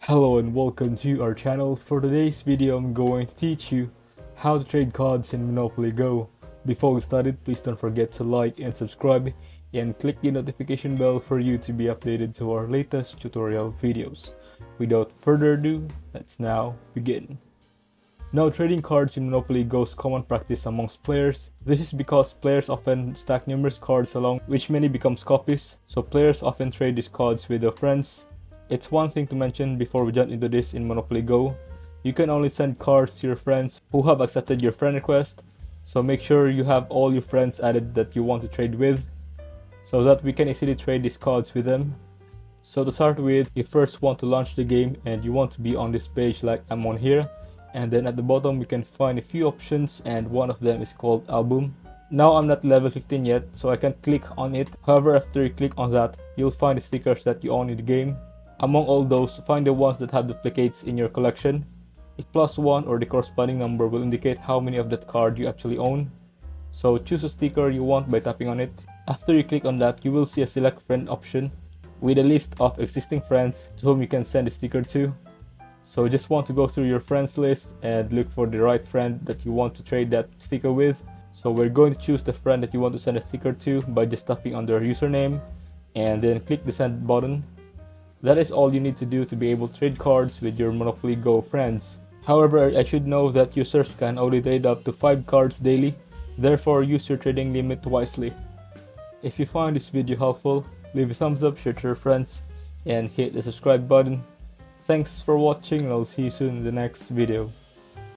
Hello and welcome to our channel. For today's video, I'm going to teach you how to trade cards in Monopoly Go. Before we start it, please don't forget to like and subscribe and click the notification bell for you to be updated to our latest tutorial videos. Without further ado, let's now begin. Now, trading cards in Monopoly Go is common practice amongst players. This is because players often stack numerous cards along, which many becomes copies, so players often trade these cards with their friends. It's one thing to mention before we jump into this in Monopoly Go. You can only send cards to your friends who have accepted your friend request, so make sure you have all your friends added that you want to trade with, so that we can easily trade these cards with them. So to start with, you first want to launch the game and you want to be on this page like I'm on here, and then at the bottom we can find a few options and one of them is called album. Now I'm not level 15 yet, so I can't click on it. However, after you click on that, you'll find the stickers that you own in the game. Among all those, find the ones that have duplicates in your collection. A +1 or the corresponding number will indicate how many of that card you actually own. So choose a sticker you want by tapping on it. After you click on that, you will see a select friend option with a list of existing friends to whom you can send a sticker to. So just want to go through your friends list and look for the right friend that you want to trade that sticker with. So we're going to choose the friend that you want to send a sticker to by just tapping on their username and then click the send button. That is all you need to do to be able to trade cards with your Monopoly Go friends. However, I should know that users can only trade up to 5 cards daily, therefore use your trading limit wisely. If you find this video helpful, leave a thumbs up, share to your friends, and hit the subscribe button. Thanks for watching and I'll see you soon in the next video.